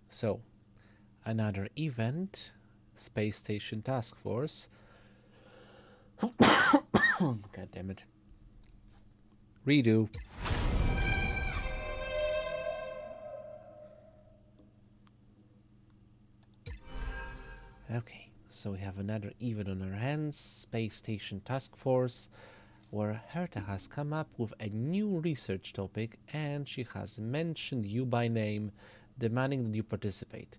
So, another event, Space Station Task Force. God damn it. Redo. Okay, so we have another event on our hands, Space Station Task Force, where Herta has come up with a new research topic and she has mentioned you by name, demanding that you participate.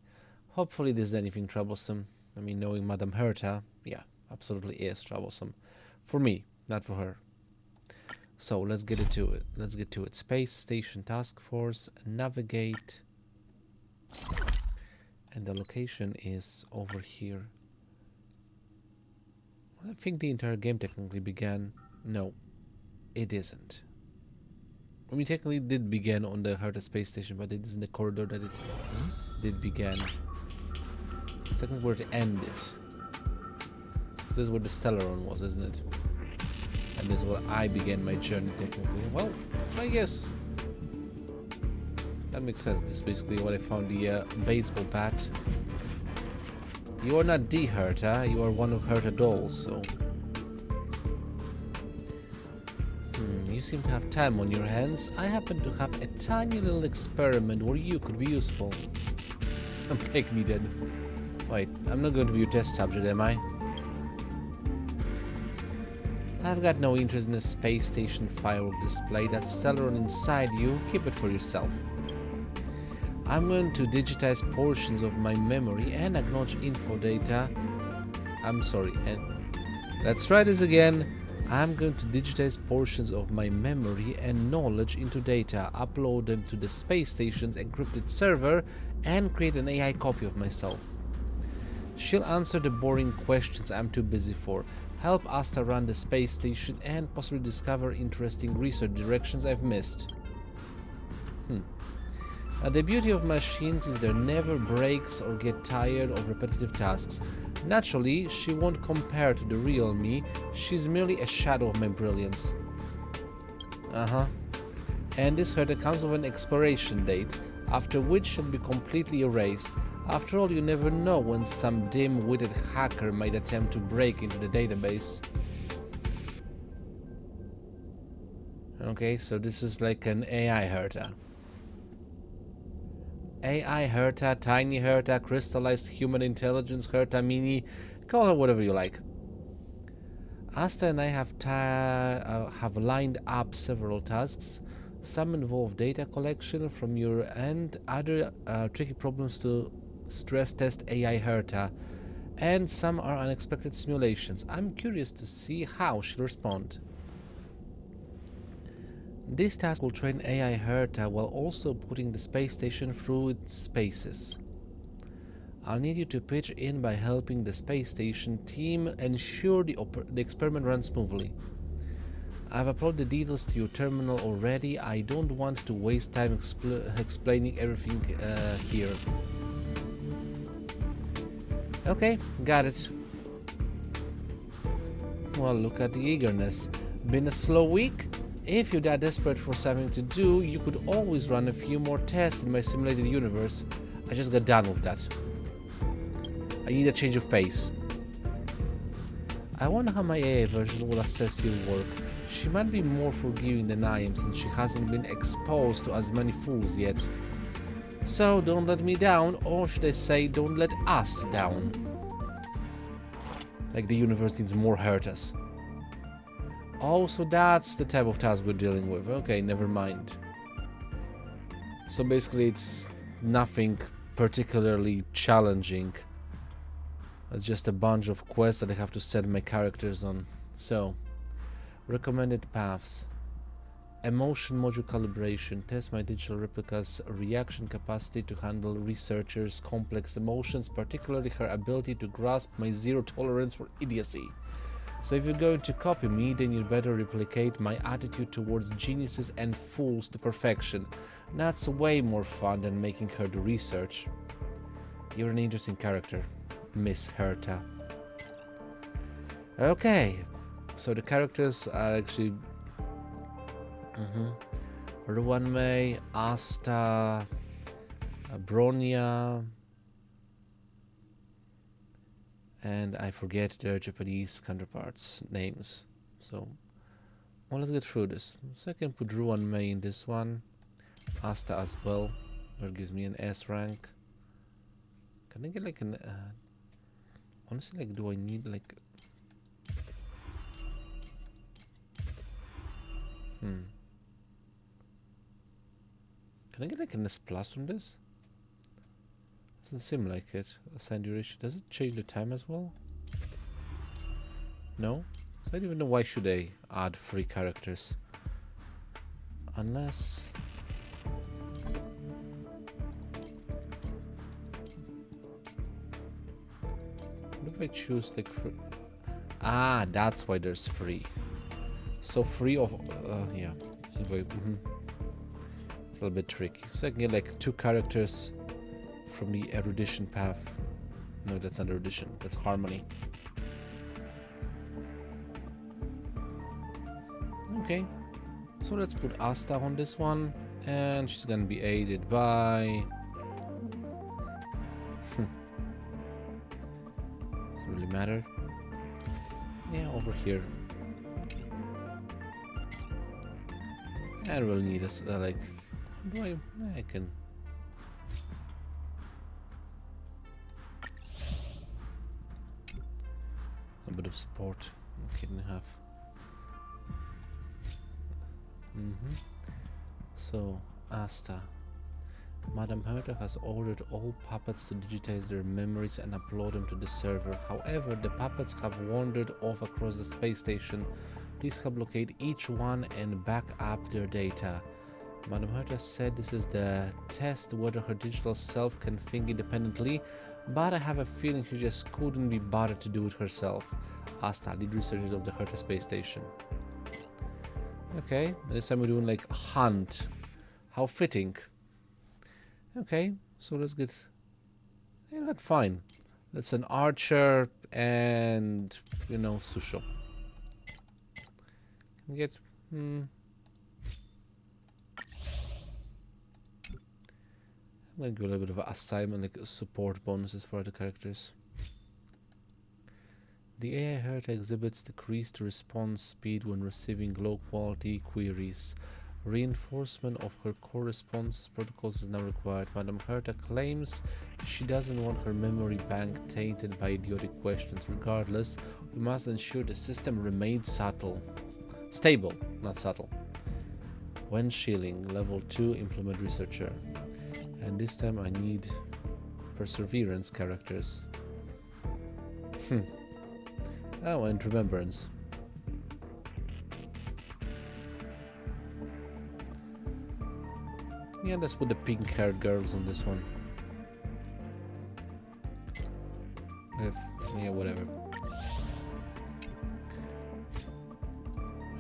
Hopefully this is anything troublesome. I mean, knowing Madame Herta, yeah, absolutely is troublesome. For me, not for her. So let's get into it. Let's get to it. Space Station Task Force, navigate, and the location is over here. I think the entire game technically began. No, it isn't. I mean, technically it did begin on the Herta space station, but it isn't the corridor that it did begin. It's technically where it ended. This is where the Stellaron was, isn't it? And this is where I began my journey technically. Well, I guess that makes sense. This is basically what I found the baseball bat. You are not the Herta, you are one of Herta dolls, so... You seem to have time on your hands. I happen to have a tiny little experiment where you could be useful. Take me then. Wait, I'm not going to be your test subject, am I? I've got no interest in a space station firework display. That Stellaron inside you, keep it for yourself. I'm going to digitize portions of my memory and acknowledge info data. I'm sorry, and let's try this again. I'm going to digitize portions of my memory and knowledge into data, upload them to the space station's encrypted server, and create an AI copy of myself. She'll answer the boring questions I'm too busy for, help Asta run the space station, and possibly discover interesting research directions I've missed. The beauty of machines is there never breaks or get tired of repetitive tasks. Naturally, she won't compare to the real me, she's merely a shadow of my brilliance. And this Herta comes with an expiration date, after which she'll be completely erased. After all, you never know when some dim-witted hacker might attempt to break into the database. Okay, so this is like an AI Herta. AI Herta, Tiny Herta, Crystallized Human Intelligence Herta Mini, call her whatever you like. Asta and I have lined up several tasks. Some involve data collection from your end, other tricky problems to stress test AI Herta, and some are unexpected simulations. I'm curious to see how she'll respond. This task will train AI Herta while also putting the space station through its spaces. I'll need you to pitch in by helping the space station team ensure the experiment runs smoothly. I've uploaded the details to your terminal already. I don't want to waste time explaining everything here. Okay, got it. Well, look at the eagerness. Been a slow week? If you're that desperate for something to do, you could always run a few more tests in my simulated universe. I just got done with that. I need a change of pace. I wonder how my AI version will assess your work. She might be more forgiving than I am since she hasn't been exposed to as many fools yet. So don't let me down, or should I say don't let us down. Like the universe needs more Hertas. Oh, so that's the type of task we're dealing with. Okay, never mind. So basically it's nothing particularly challenging. It's just a bunch of quests that I have to set my characters on. So, recommended paths. Emotion module calibration. Test my digital replica's reaction capacity to handle researchers' complex emotions, particularly her ability to grasp my zero tolerance for idiocy. So if you're going to copy me, then you'd better replicate my attitude towards geniuses and fools to perfection. That's way more fun than making her do research. You're an interesting character, Miss Herta. Okay, so the characters are actually... Ruanmei, Asta, Bronya, and I forget their Japanese counterparts names. So, well, let's get through this. So I can put Ruan Mei in this one, Asta as well, that gives me an S rank. Can I get like an, honestly, like, do I need like, can I get like an S plus from this? Doesn't seem like it. Assign duration. Does it change the time as well? No? So I don't even know why should I add 3 characters. Unless... what if I choose like... ah, that's why there's 3. So 3 of... yeah. Anyway, it's a little bit tricky. So I can get like 2 characters from the erudition path. No, that's not erudition. That's harmony. Okay. So let's put Asta on this one. And she's gonna be aided by... does it really matter? Yeah, over here. And we'll need us like... how do I can... a bit of support. Okay, and a half. So, Asta. Madame Herta has ordered all puppets to digitize their memories and upload them to the server. However, the puppets have wandered off across the space station. Please help locate each one and back up their data. Madame Herta said this is the test whether her digital self can think independently, but I have a feeling she just couldn't be bothered to do it herself. Asta, lead researchers of the Herta space station. Okay, this time we're doing like a hunt. How fitting. Okay, so let's get... you know what, fine. Let's an archer and, you know, Susho. Can get... I'm gonna do a little bit of an assignment, like support bonuses for the characters. The AI Herta exhibits decreased response speed when receiving low-quality queries. Reinforcement of her core responses protocols is now required. Madame Herta claims she doesn't want her memory bank tainted by idiotic questions. Regardless, we must ensure the system remains stable, not subtle. When shielding, level 2 implement researcher. And this time I need perseverance characters. Oh, and remembrance. Yeah, let's put the pink-haired girls on this one. Yeah, whatever.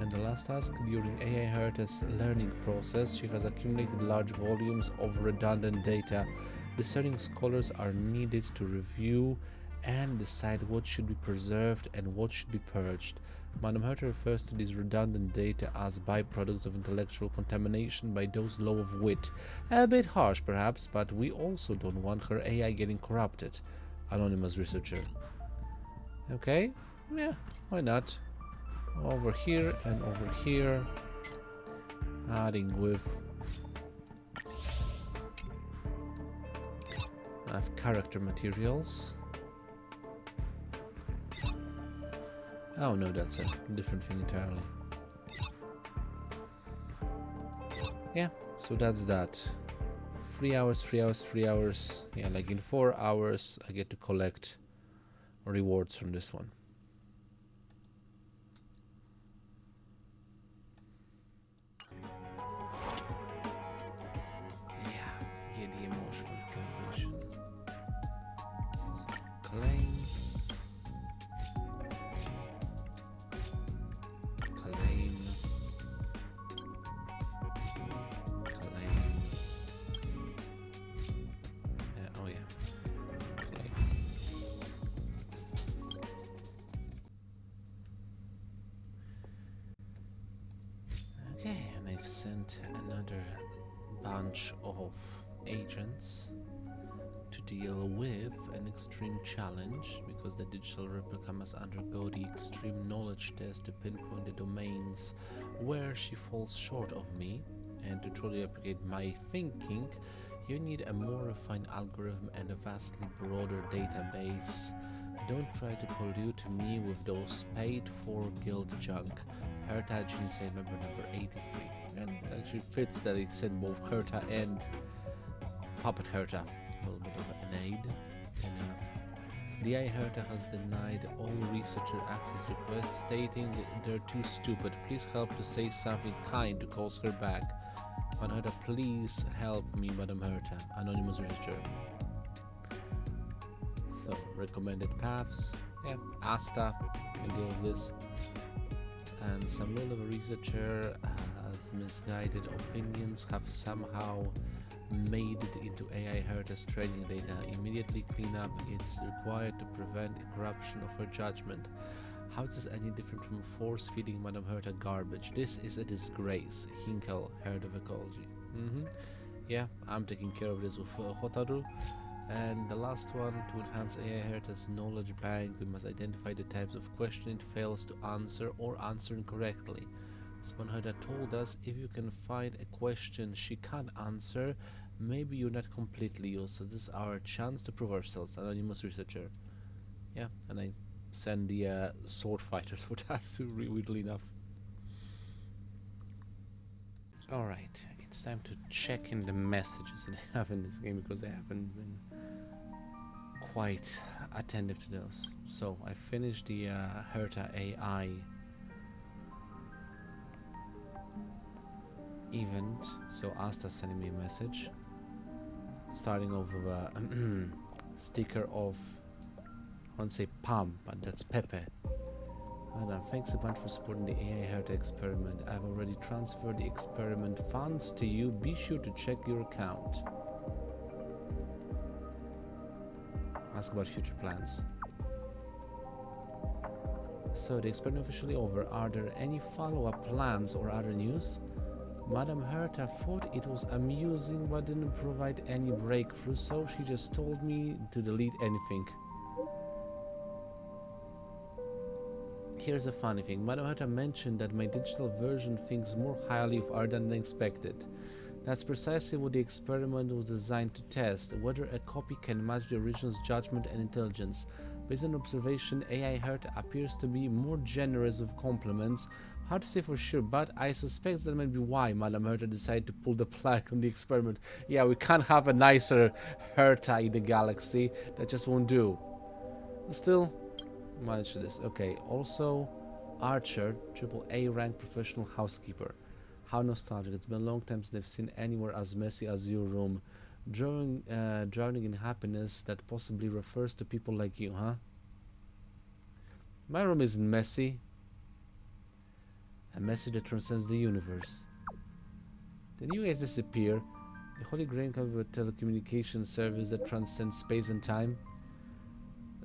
And the last task, during AI Herta's learning process, she has accumulated large volumes of redundant data. Discerning scholars are needed to review and decide what should be preserved and what should be purged. Madame Herta refers to these redundant data as byproducts of intellectual contamination by those low of wit. A bit harsh, perhaps, but we also don't want her AI getting corrupted. Anonymous researcher. Okay, yeah, why not? Over here and over here. Adding with... I have character materials. Oh no, that's a different thing entirely. Yeah, so that's that. 3 hours, 3 hours, 3 hours. Yeah, like in 4 hours I get to collect rewards from this one. Yeah, get the emotional calibration. So claim. Sent another bunch of agents to deal with an extreme challenge, because the digital replica must undergo the extreme knowledge test to pinpoint the domains where she falls short of me. And to truly replicate my thinking, you need a more refined algorithm and a vastly broader database. Don't try to pollute me with those paid-for guild junk. Herta Jinsei member number 83. And actually fits that it's in both Herta and Puppet Herta. A little bit of an aid. Enough. DI Herta has denied all researcher access requests, stating they're too stupid. Please help to say something kind to cause her back. Madam Herta, please help me, Madam Herta. Anonymous researcher. So, recommended paths. Yeah, Asta can deal with this. And some low-level researcher has misguided opinions, have somehow made it into AI Herta's trading data. Immediately clean up. It's required to prevent corruption of her judgment. How is this any different from force-feeding Madame Herta garbage? This is a disgrace. Hinkel, Head of Ecology. Yeah, I'm taking care of this with Hotaru. And the last one, to enhance AI Herta's knowledge bank, we must identify the types of question it fails to answer or answer incorrectly. Someone Herta told us if you can find a question she can't answer, maybe you're not completely useless. So this is our chance to prove ourselves. Anonymous researcher. Yeah, and I send the sword fighters for that, weirdly enough. Alright, it's time to check in the messages that I have in this game, because I haven't been quite attentive to those. So I finished the Herta AI event, so Asta sending me a message, starting off with a sticker of, I won't say Pam, but that's Pepe. Adam, thanks a bunch for supporting the AI Herta experiment. I've already transferred the experiment funds to you. Be sure to check your account. Ask about future plans. So the experiment officially over. Are there any follow-up plans or other news? Madame Herta thought it was amusing but didn't provide any breakthrough, so she just told me to delete anything. Here's a funny thing. Madame Herta mentioned that my digital version thinks more highly of Aridan than expected. That's precisely what the experiment was designed to test, whether a copy can match the original's judgment and intelligence. Based on observation, AI Herta appears to be more generous with compliments. Hard to say for sure, but I suspect that might be why Madame Herta decided to pull the plug on the experiment. Yeah, we can't have a nicer Herta in the galaxy. That just won't do. Still, manage this. Okay, also Archer, AAA rank professional housekeeper. How nostalgic. It's been a long time since I've seen anywhere as messy as your room. Drowning in happiness that possibly refers to people like you, huh? My room isn't messy. A message that transcends the universe. Then you guys disappear. The Holy Grail comes with a telecommunications service that transcends space and time.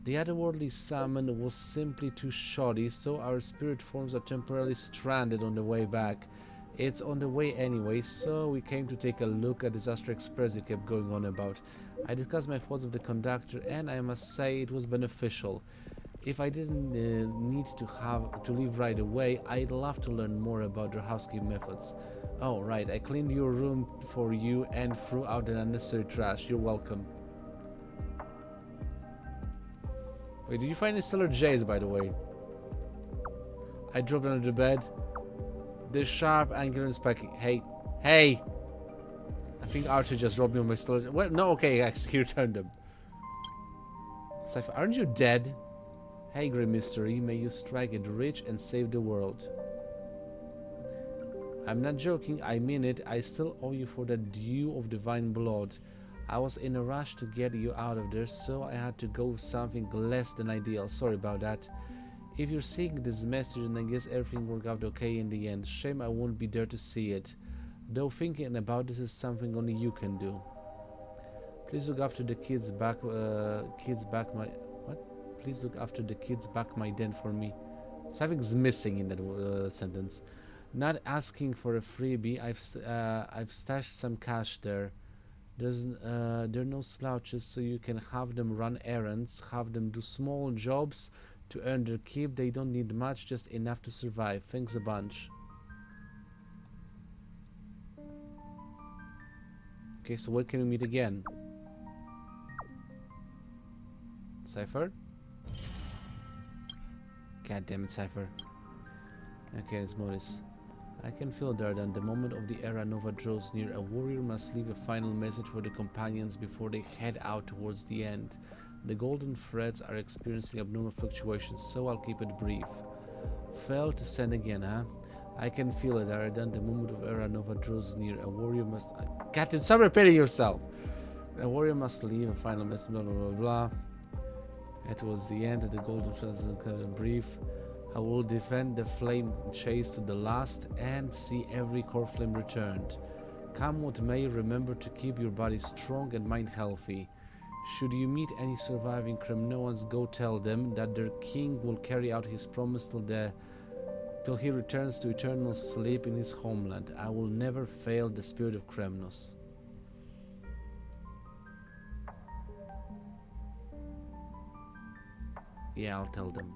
The otherworldly summon was simply too shoddy, so our spirit forms are temporarily stranded on the way back. It's on the way anyway, so we came to take a look at Disaster Express you kept going on about. I discussed my thoughts with the conductor, and I must say it was beneficial. If I didn't need to leave right away, I'd love to learn more about their housekeeping methods. Oh, right, I cleaned your room for you and threw out the unnecessary trash. You're welcome. Wait, did you find the Stellar Jays, by the way? I dropped under the bed. The sharp, angular, and spiky. Hey! Hey! I think Archer just robbed me of my Stellar. Well, no, okay, actually, he returned them. Cypher, aren't you dead? Hey, Grey Mystery, may you strike it rich and save the world. I'm not joking, I mean it. I still owe you for the dew of divine blood. I was in a rush to get you out of there, so I had to go with something less than ideal. Sorry about that. If you're seeing this message, then I guess everything worked out okay in the end. Shame I won't be there to see it. Though thinking about this is something only you can do. Please look after the kids back my... What? Please look after the kids back my den for me. Something's missing in that sentence. Not asking for a freebie. I've stashed some cash there. There are no slouches, so you can have them run errands, have them do small jobs to earn their keep. They don't need much, just enough to survive. Thanks a bunch. Okay, so when can we meet again? Cypher? God damn it, Cypher. Okay, let's move this. I can feel it, Aridan. The moment of the era Nova draws near, a warrior must leave a final message for the companions before they head out towards the end. The golden threads are experiencing abnormal fluctuations, so I'll keep it brief. Fail to send again, huh? I can feel it, Aridan. The moment of era Nova draws near, a warrior must... Captain, stop repeating yourself! A warrior must leave a final message, blah, blah, blah, blah. It was the end of the golden threads and brief. I will defend the flame chase to the last and see every core flame returned. Come what may, remember to keep your body strong and mind healthy. Should you meet any surviving Kremnoans, go tell them that their king will carry out his promise till he returns to eternal sleep in his homeland. I will never fail the spirit of Kremnos. Yeah, I'll tell them.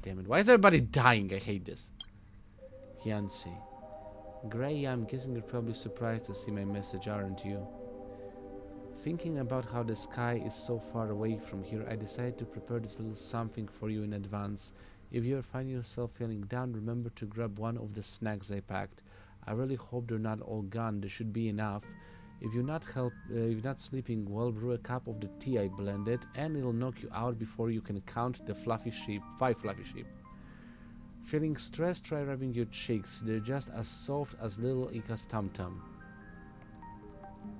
Damn it, why is everybody dying? I hate this. Yancy. Gray, I'm guessing you're probably surprised to see my message, aren't you? Thinking about how the sky is so far away from here, I decided to prepare this little something for you in advance. If you find yourself feeling down, remember to grab one of the snacks I packed. I really hope they're not all gone. There should be enough. If you're not sleeping well, brew a cup of the tea I blended, and it'll knock you out before you can count the 5 fluffy sheep. Feeling stressed? Try rubbing your cheeks. They're just as soft as little Ika's tum-tum.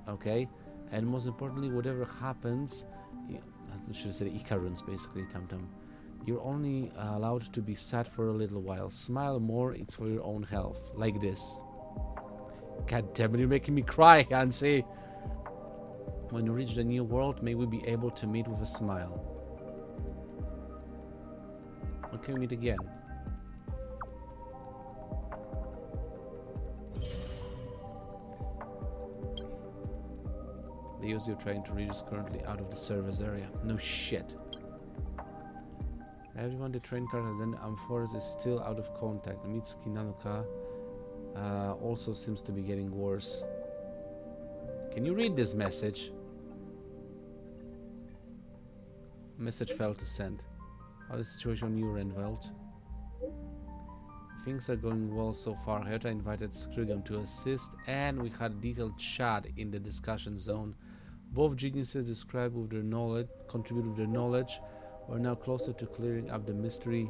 Okay, and most importantly, whatever happens, I should have said Ika runes, basically, tum-tum. You're only allowed to be sad for a little while. Smile more, it's for your own health. Like this. God damn it, you're making me cry, Hansi. When you reach the new world, may we be able to meet with a smile. Okay, we meet again. The user you're trying to reach is currently out of the service area. No shit. Everyone the train car has then Amphoras is still out of contact. Mitsuki Nanoka also seems to be getting worse. Can you read this message? Message failed to send. How's the situation on your end, Velt? Things are going well so far. Herta invited Skrugam to assist, and we had a detailed chat in the discussion zone. Both geniuses described with their knowledge, contribute with their knowledge. We're now closer to clearing up the mystery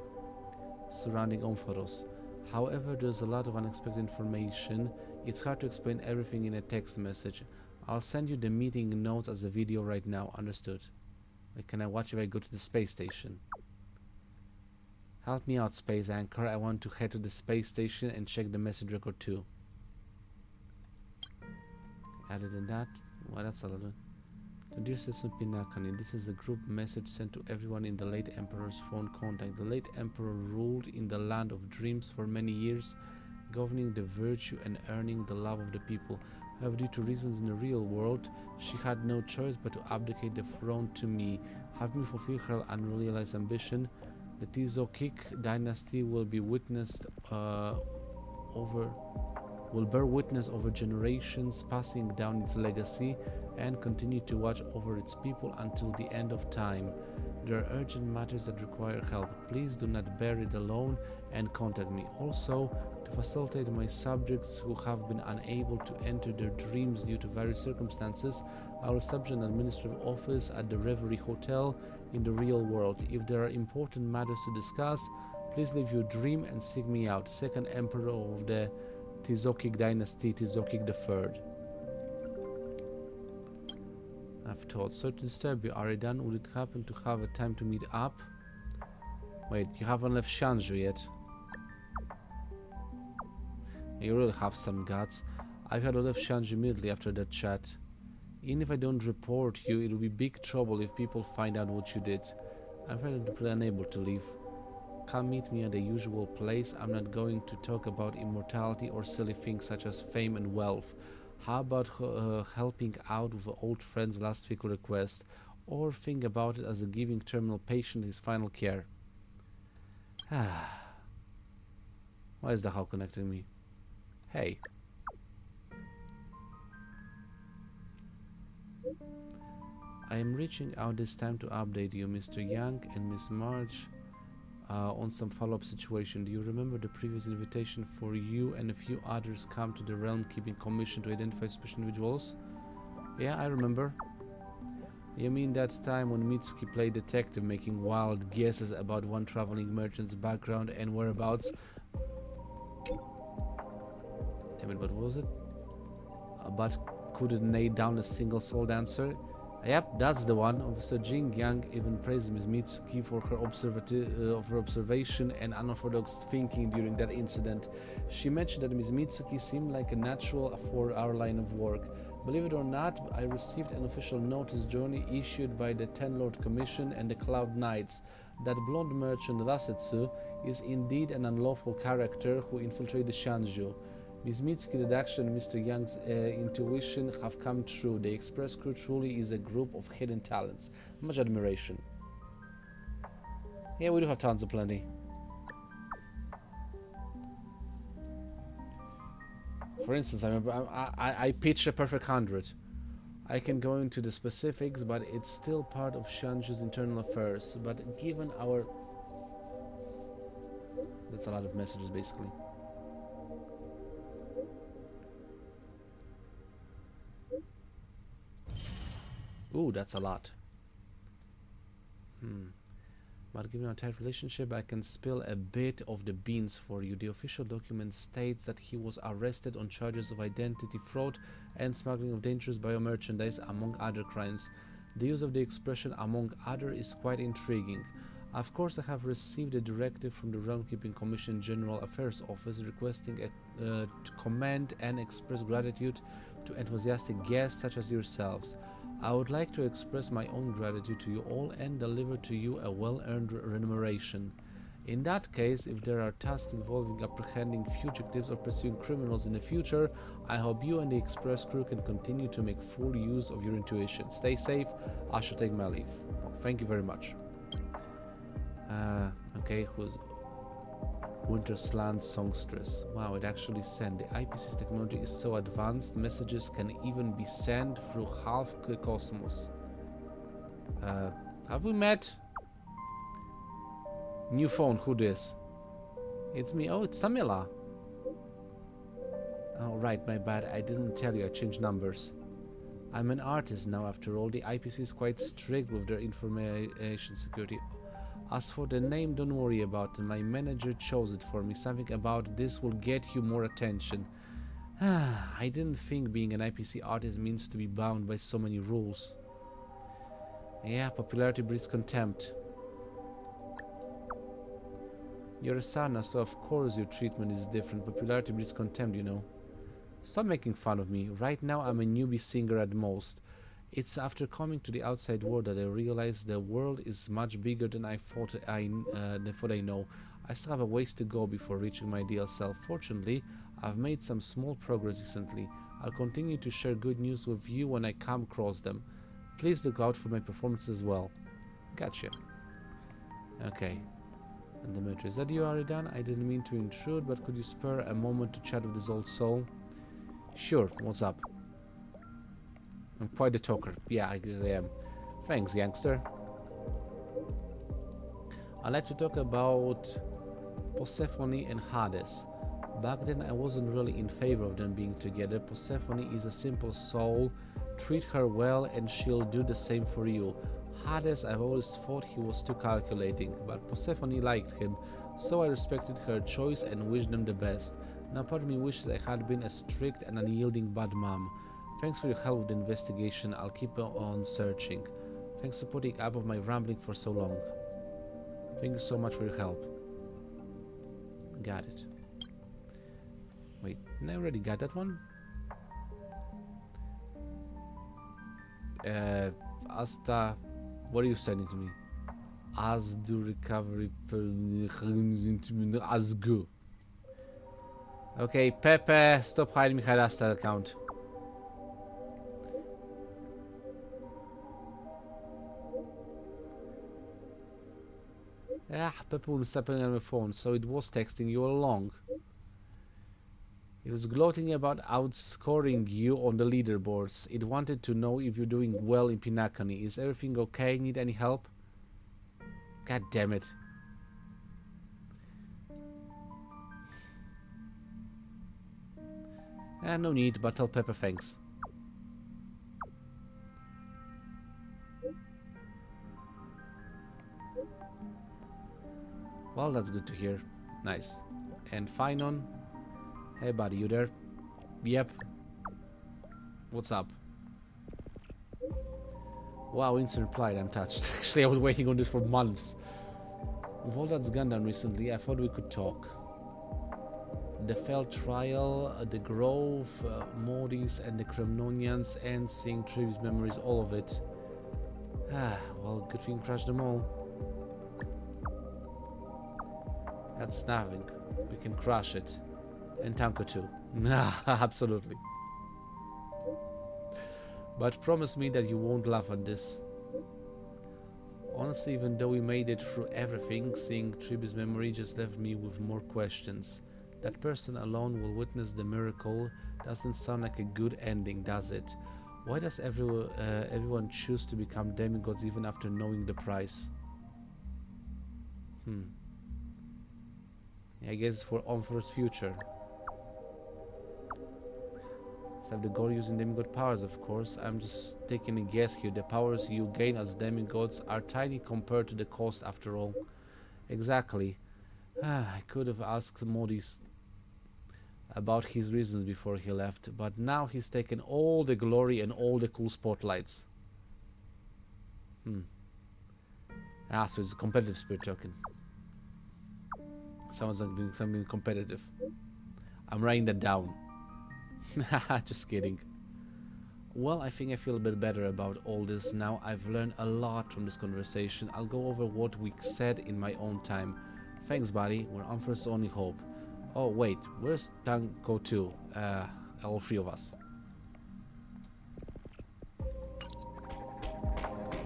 surrounding Ompharos. However, there's a lot of unexpected information. It's hard to explain everything in a text message. I'll send you the meeting notes as a video right now. Understood. Wait, can I watch if I go to the space station? Help me out, Space Anchor. I want to head to the space station and check the message record too. Other than that, well, that's a lot. To dear Citizen Pinakani, this is a group message sent to everyone in the late Emperor's phone contact. The late Emperor ruled in the land of dreams for many years, governing the virtue and earning the love of the people. However, due to reasons in the real world, she had no choice but to abdicate the throne to me. Having fulfilled her unrealized ambition, the Tizokik dynasty will be witnessed will bear witness over generations, passing down its legacy and continue to watch over its people until the end of time. There are urgent matters that require help. Please do not bear it alone and contact me. Also, to facilitate my subjects who have been unable to enter their dreams due to various circumstances, I will establish an administrative office at the Reverie Hotel in the real world. If there are important matters to discuss, please leave your dream and seek me out. Second Emperor of the Tizokik dynasty, Tizokik III. I've thought. Sorry to disturb you, Aridan. Would it happen to have a time to meet up? Wait, you haven't left Shanju yet. You really have some guts. I've had to leave Shanju immediately after that chat. Even if I don't report you, it'll be big trouble if people find out what you did. I'm really unable to leave. come meet me at the usual place. I'm not going to talk about immortality or silly things such as fame and wealth. How about helping out with old friend's last week request? Or think about it as a giving terminal patient his final care. Why is the how connecting me? Hey. I am reaching out this time to update you, Mr. Young and Miss March, on some follow-up situation. Do you remember the previous invitation for you and a few others come to the Realm Keeping Commission to identify special individuals? Yeah, I remember. You mean that time when Mitsuki played detective, making wild guesses about one traveling merchant's background and whereabouts? Damn it, what was it? But couldn't nail down a single soul answer? Yep, that's the one. Officer Jing Yang even praised Ms. Mitsuki for her observation and unorthodox thinking during that incident. She mentioned that Ms. Mitsuki seemed like a natural for our line of work. Believe it or not, I received an official notice journey issued by the Ten Lord Commission and the Cloud Knights. That blonde merchant Rasetsu is indeed an unlawful character who infiltrated Shanju. Ms. Mitsuki's deduction and Mr. Young's intuition have come true. The Express crew truly is a group of hidden talents. Much admiration. Yeah, we do have tons of plenty. For instance, I pitched a perfect 100. I can go into the specifics, but it's still part of Shanju's internal affairs. But given our... That's a lot of messages, basically. Ooh, that's a lot. But given our tight relationship, I can spill a bit of the beans for you. The official document states that he was arrested on charges of identity fraud and smuggling of dangerous biomerchandise, among other crimes. The use of the expression "among other" is quite intriguing. Of course, I have received a directive from the Realm Keeping Commission General Affairs Office requesting to commend and express gratitude to enthusiastic guests such as yourselves. I would like to express my own gratitude to you all and deliver to you a well-earned remuneration. In that case, if there are tasks involving apprehending fugitives or pursuing criminals in the future, I hope you and the Express crew can continue to make full use of your intuition. Stay safe. I shall take my leave. Well, thank you very much. Okay, who's Wintersland Songstress? Wow, it actually sent. The IPC's technology is so advanced, messages can even be sent through half the cosmos. Have we met? New phone, who this? It's me. Oh, it's Tamila. Oh, right, my bad. I didn't tell you I changed numbers. I'm an artist now, after all. The IPC is quite strict with their information security. As for the name, don't worry about it. My manager chose it for me. Something about this will get you more attention. I didn't think being an IPC artist means to be bound by so many rules. Yeah, popularity breeds contempt. You're a Sana, so of course your treatment is different. Popularity breeds contempt, you know. Stop making fun of me. Right now I'm a newbie singer at most. It's after coming to the outside world that I realized the world is much bigger than I thought I know. I still have a ways to go before reaching my ideal self. Fortunately, I've made some small progress recently. I'll continue to share good news with you when I come across them. Please look out for my performance as well. Gotcha. Okay. And the matter is that you, Aridan? I didn't mean to intrude, but could you spare a moment to chat with this old soul? Sure, what's up? I'm quite a talker. Yeah, I guess I am. Thanks, youngster. I'd like to talk about Persephone and Hades. Back then I wasn't really in favor of them being together. Persephone is a simple soul. Treat her well and she'll do the same for you. Hades, I've always thought he was too calculating, but Persephone liked him, so I respected her choice and wished them the best. Now part of me wishes I had been a strict and unyielding bad mom. Thanks for your help with the investigation. I'll keep on searching. Thanks for putting up with my rambling for so long. Thank you so much for your help. Got it. Wait, I already got that one? Asta, what are you sending to me? As do recovery as go. Okay, Pepe, stop hiding behind that account. Pepe was stepping on my phone, so it was texting you all along. It was gloating about outscoring you on the leaderboards. It wanted to know if you're doing well in Pinakani. Is everything okay? Need any help? God damn it. No need, but tell Pepper thanks. Well, that's good to hear. Nice. And Finon? Hey buddy, you there? Yep. What's up? Wow, instant replied, I'm touched. Actually, I was waiting on this for months. With all that's gone down recently, I thought we could talk. The failed trial, the Grove, Modis and the Kremnonians, and seeing Trivi's memories, all of it. Well, good thing crashed them all. That's nothing. We can crush it. And Tanko too. Absolutely. But promise me that you won't laugh at this. Honestly, even though we made it through everything, seeing Trivi's memory just left me with more questions. That person alone will witness the miracle. Doesn't sound like a good ending, does it? Why does everyone choose to become demigods even after knowing the price? I guess for Omphor's future. Except the goal using demigod powers, of course. I'm just taking a guess here. The powers you gain as demigods are tiny compared to the cost after all. Exactly. I could have asked Modis about his reasons before he left, but now he's taken all the glory and all the cool spotlights. So it's a competitive spirit token. Sounds like doing something competitive. I'm writing that down. Just kidding. Well, I think I feel a bit better about all this now. I've learned a lot from this conversation. I'll go over what we said in my own time. Thanks, buddy. We're Omphor's only hope. Oh, wait. Where's Tanko 2? All three of us.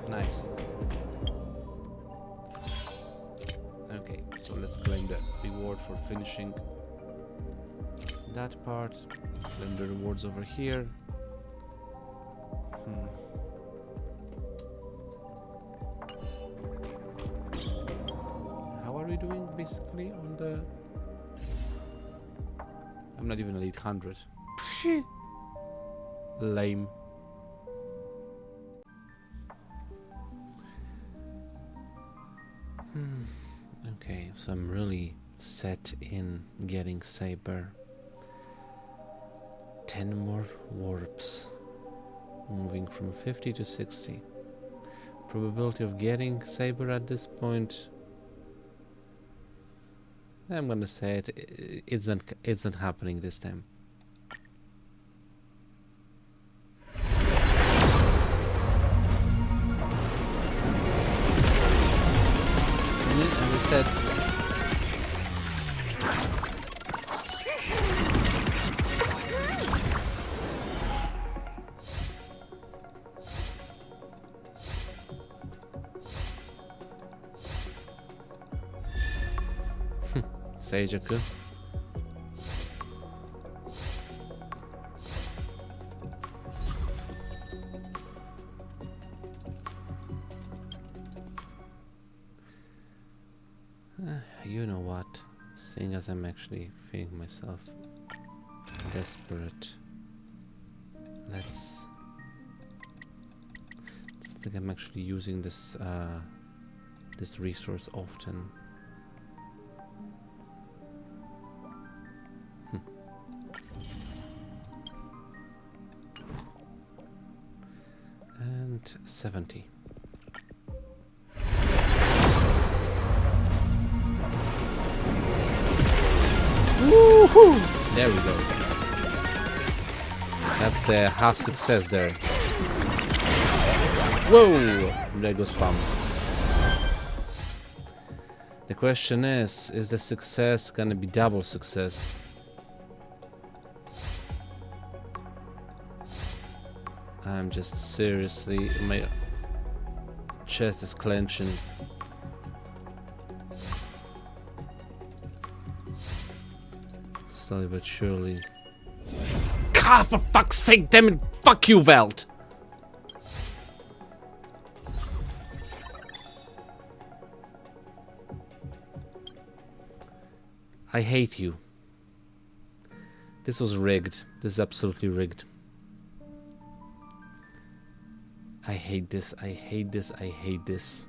Nice. Okay, so let's claim the reward for finishing that part. Claim the rewards over here. How are we doing basically on the... I'm not even at 800. Lame. Okay, so I'm really set in getting Saber. 10 more warps. Moving from 50 to 60. Probability of getting Saber at this point, I'm gonna say it's not happening this time. As I said, Seijaku. You know what? Seeing as I'm actually feeling myself desperate, let's I think I'm actually using this this resource often. And 70. Woohoo! There we go. That's the half success there. Whoa! There goes spam. The question is the success gonna be double success? I'm just seriously, my chest is clenching. Slowly but surely. God, for fuck's sake, damn it! Fuck you, Velt! I hate you. This was rigged. This is absolutely rigged. I hate this. I hate this. I hate this.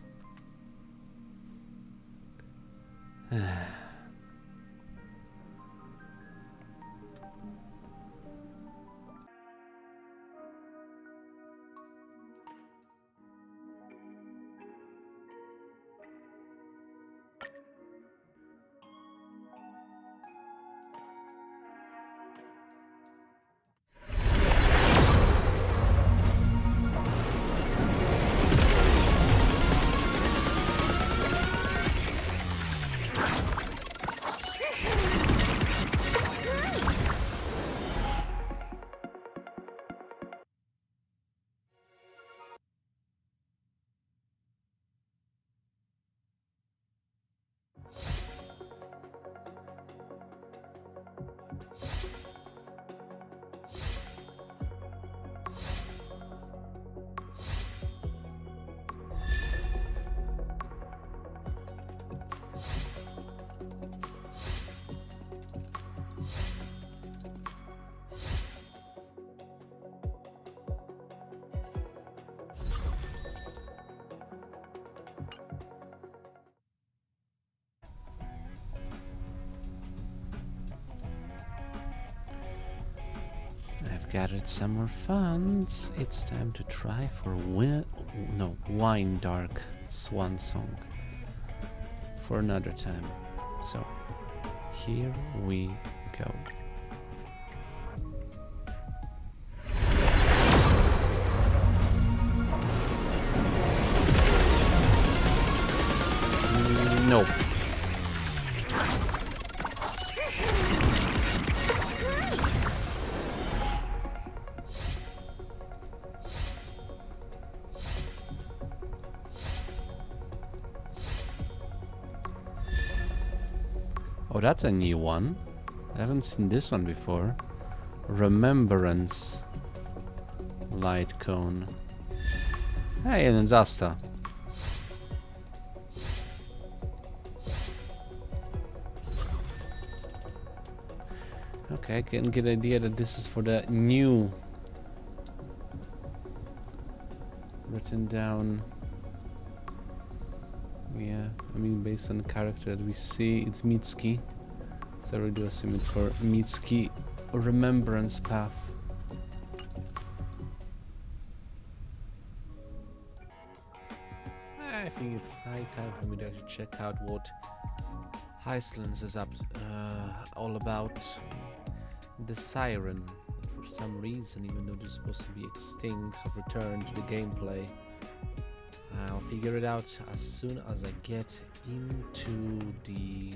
I've gathered some more funds. It's time to try for Winedark Swansong for another time. So here we go. Nope. Oh, that's a new one. I haven't seen this one before. Remembrance light cone. Hey, and Zasta. Okay, I can get the idea that this is for the new written down. Yeah, I mean, based on the character that we see, it's Mitsuki. So we do assume it's for Mitsuki Remembrance Path. I think it's high time for me to actually check out what Iceland is all about. The siren, that for some reason, even though they're supposed to be extinct, have returned to the gameplay. I'll figure it out as soon as I get into the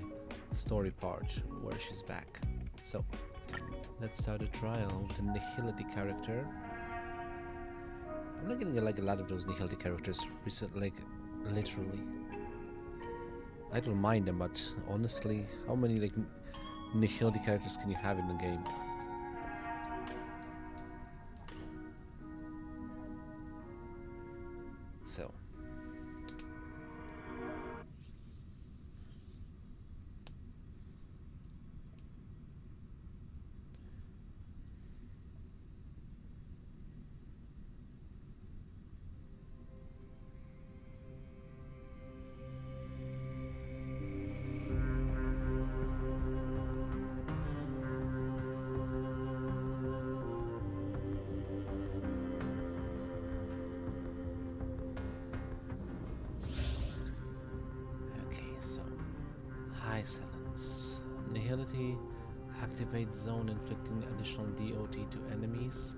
story part where she's back. So let's start a trial with the Nihility character. I'm not getting like a lot of those Nihility characters recently, like literally. I don't mind them, but honestly, how many like Nihility characters can you have in the game? So Silence. Nihility. Activate zone inflicting additional DOT to enemies.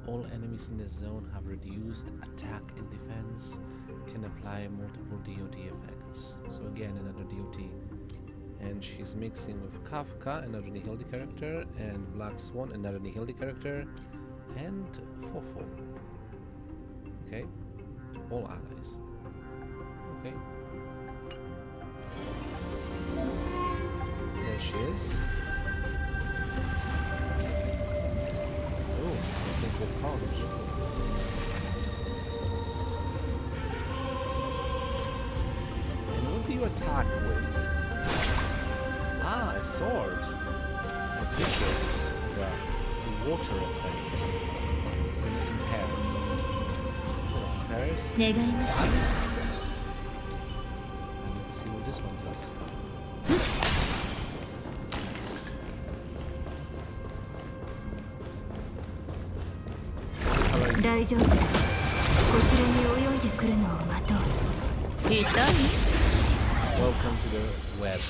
All enemies in the zone have reduced attack and defense. Can apply multiple DOT effects. So again, another DOT. And she's mixing with Kafka, another Nihilde character, and Black Swan, another Nihilde character, and Fofo. Okay, all allies. Okay. There she is. Oh, listening to a punch. And what do you attack with? Ah, a sword. A visual. Yeah. A water effect. It's an impair. Impairs. And let's see what this one does. Nice. Welcome to the web.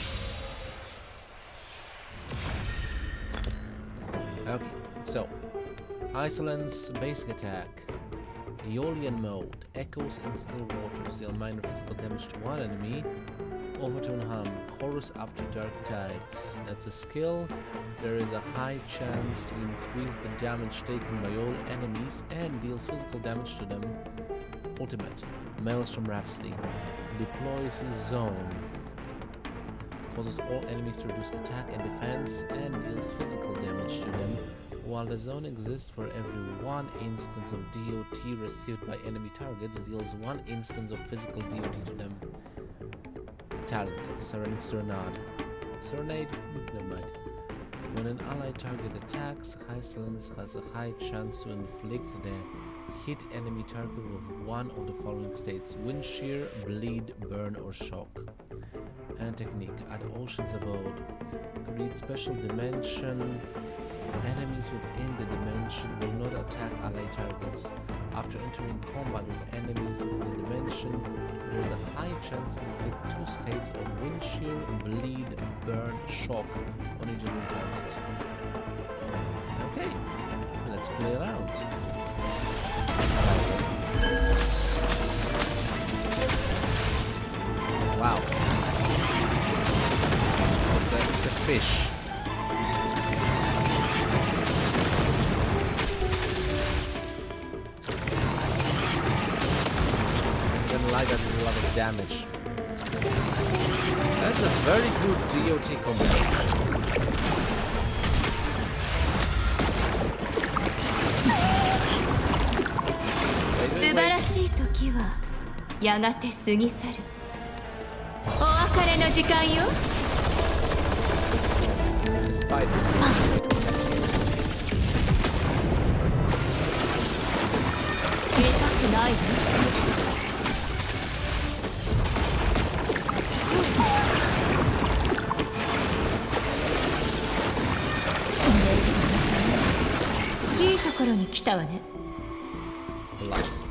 Okay, so Iceland's basic attack. Aeolian mode. Echoes and still waters deal minor physical damage to one enemy. Overtone hum. Chorus after dark tides. That's a skill. There is a high chance to increase the damage taken by all enemies and deals physical damage to them. Ultimate. Maelstrom Rhapsody. Deploys zone. Causes all enemies to reduce attack and defense and deals physical damage to them. While the zone exists for every one instance of DOT received by enemy targets, deals one instance of physical DOT to them. Talent, Serenic Serenade. Serenade? Never mind. When an allied target attacks, Iceland has a high chance to inflict the hit enemy target with one of the following states: wind shear, bleed, burn, or shock. And technique, at Ocean's Abode. Create special dimension. Enemies within the dimension will not attack allied targets. After entering combat with enemies within the dimension, there is a high chance to inflict two states of wind shear, bleed, burn, shock on each enemy target. Okay, let's play around. Wow. It's a fish. Like that is a lot of damage. That's a very good DOT combination. Blast.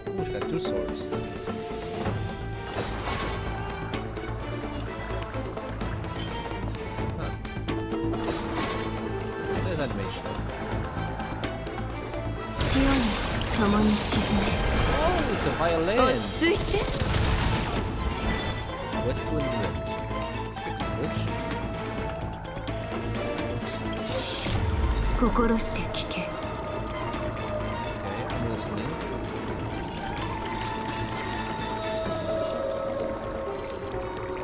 Ooh, she got two swords. Huh. There's animation. Oh, it's a violin. Westwind Drift. Speaking of which. Okay, I'm listening.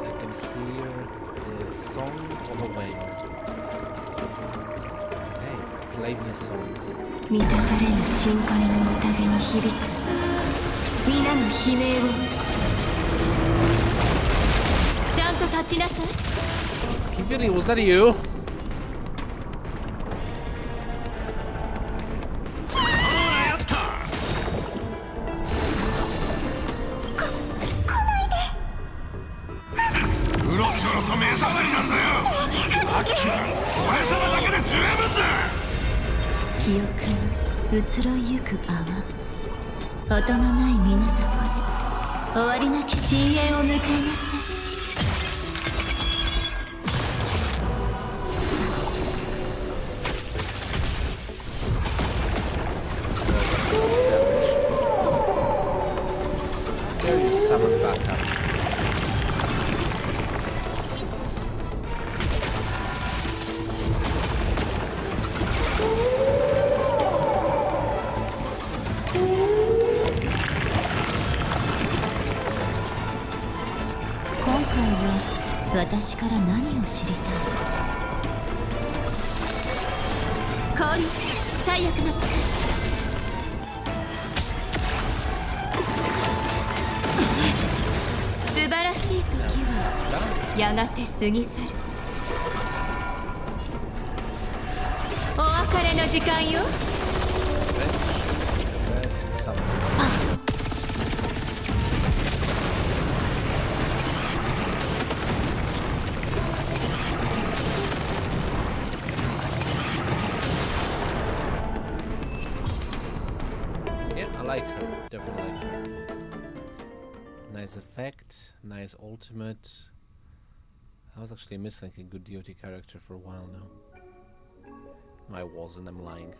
I can hear the song of a whale. Okay, play me a song. Kivili, was that you? 私から何を知りたい。降臨最悪の力。素晴らしい時はやがて過ぎ去る。お別れの時間よ。Like her, definitely like her. Nice effect, nice ultimate. I was actually missing a good DOT character for a while now. I wasn't, I'm lying.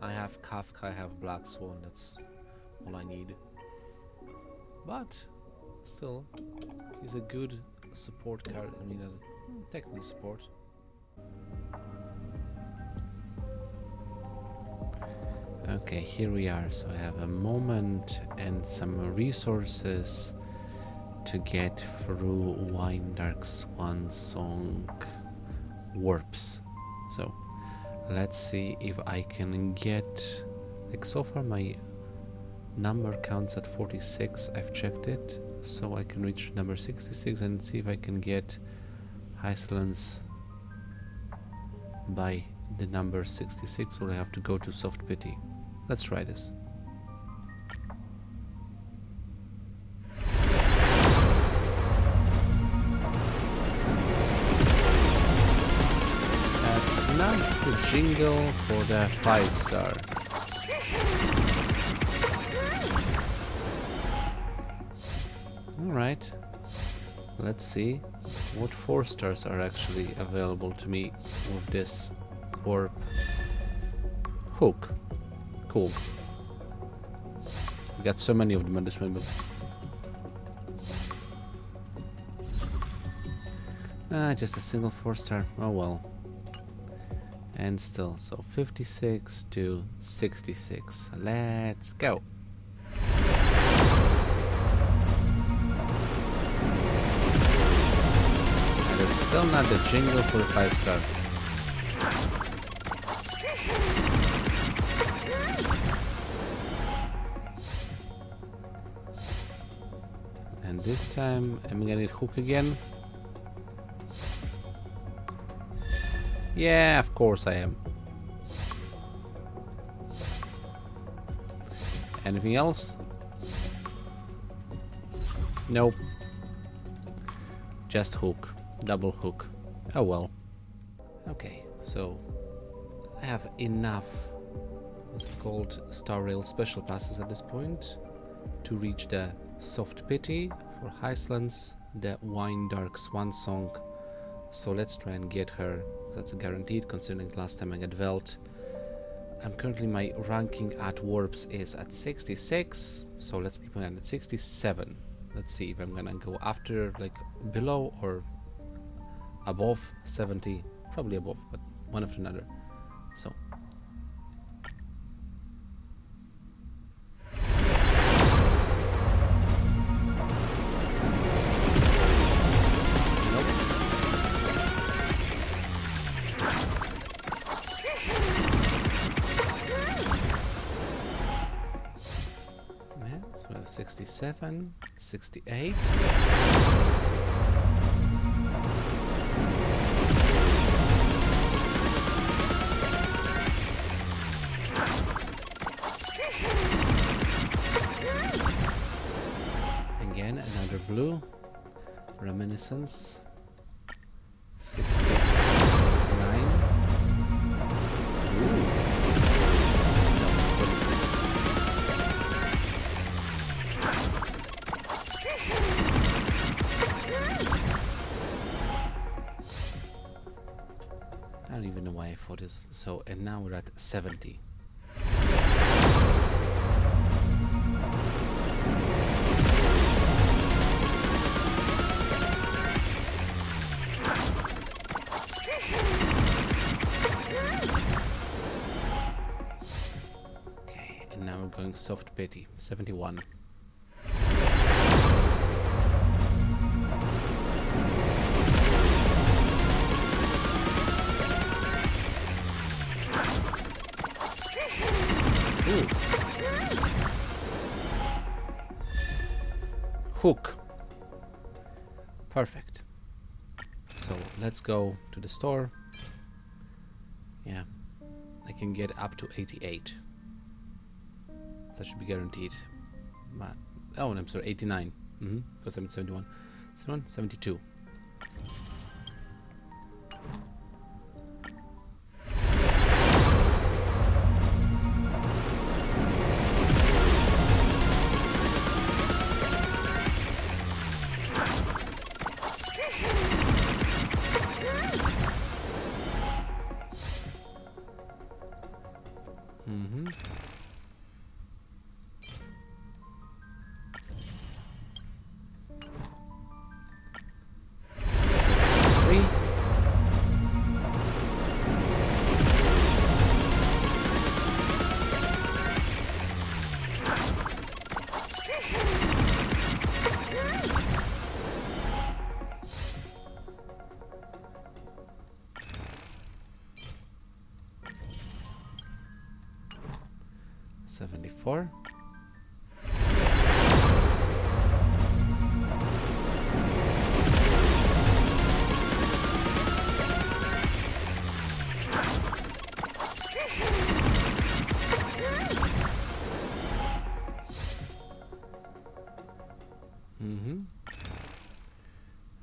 I have Kafka, I have Black Swan, that's all I need. But, still, he's a good support character, I mean, technically support. Okay, here we are. So I have a moment and some resources to get through Winedark Swansong warps. So let's see if I can get, like, so far my number counts at 46. I've checked it, so I can reach number 66 and see if I can get Iceland's by the number 66, or I have to go to Soft Pity. Let's try this. That's not the jingle for the 5-star. Alright. Let's see what 4-stars are actually available to me with this orb. Hook. Cool. We got so many of them at this moment. Just a single 4-star. Oh well. And still, so 56 to 66. Let's go. And it's still not the jingle for the 5-star. And this time I'm gonna need hook again. Yeah, of course I am. Anything else? Nope. Just hook. Double hook. Oh well. Okay, so I have enough what's it called Star Rail special passes at this point to reach the Soft Pity for Highlands, the Winedark Swansong. So let's try and get her. That's guaranteed, considering last time I got Velt. I'm currently, my ranking at warps is at 66, so let's keep on at 67. Let's see if I'm gonna go after, like, below or above 70. Probably above, but one after another. So so 67, 68. Again, another blue. Reminiscence. 69. Ooh. I don't even know why I thought this. So, and now we're at 70. Okay, and now we're going Soft Pity, 71. Ooh. Hook. Perfect. So let's go to the store. Yeah. I can get up to 88. That should be guaranteed. But, oh, I'm sorry, 89. Because I'm at 71. 71, 72. $74.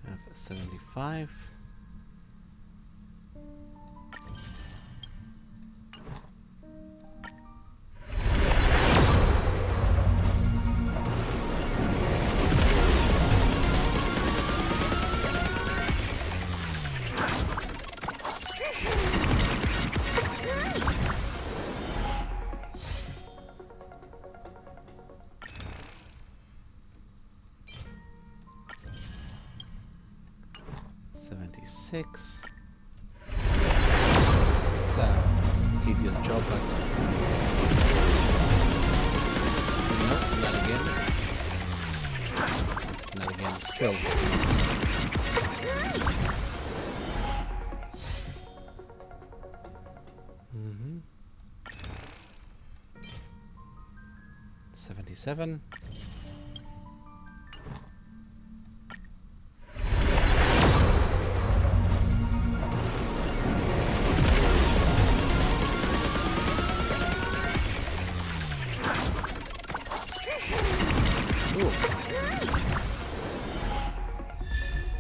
I have 75. $76. It's a tedious job, but no, not again. Not again. Still. Mm-hmm. 77.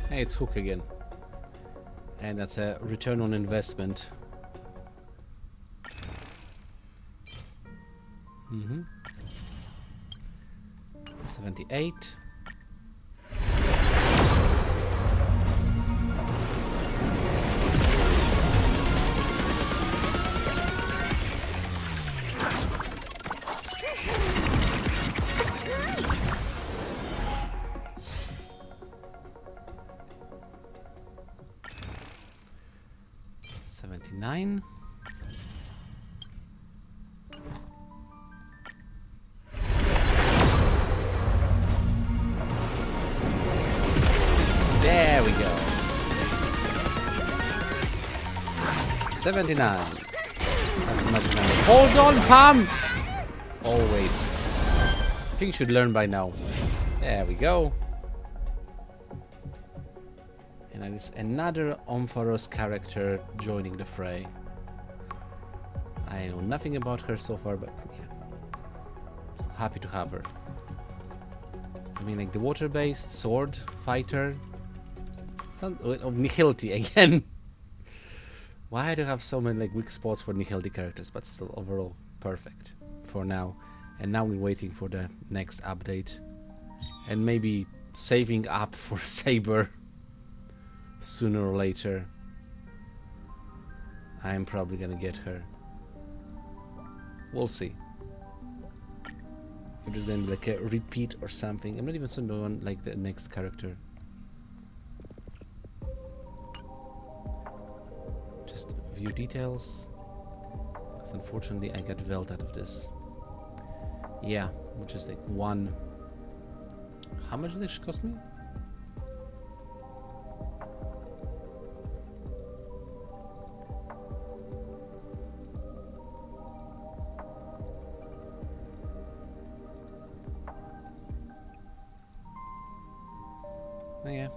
Hey, it's hook again. And that's a return on investment. 78. $79. There we go. 79. That's a magic number. Hold on, Pam! Always. I think you should learn by now. There we go. And that is another Ompharos character joining the fray. I know nothing about her so far, but yeah. Happy to have her. I mean, like the water-based sword fighter. Oh, Nihility again. Why do I have so many like weak spots for Nihility characters, but still overall perfect for now. And now we're waiting for the next update. And maybe saving up for Saber sooner or later. I'm probably gonna get her. We'll see. If there's gonna be like a repeat or something. I'm not even so knowing like the next character. Just view details. Because unfortunately I got Velt out of this. Yeah, which is like one. How much did this cost me?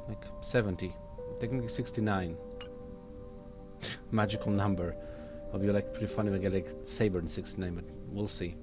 Like 70. Technically 69. Magical number. It'll be like pretty funny if I get like Saber in 69, but we'll see.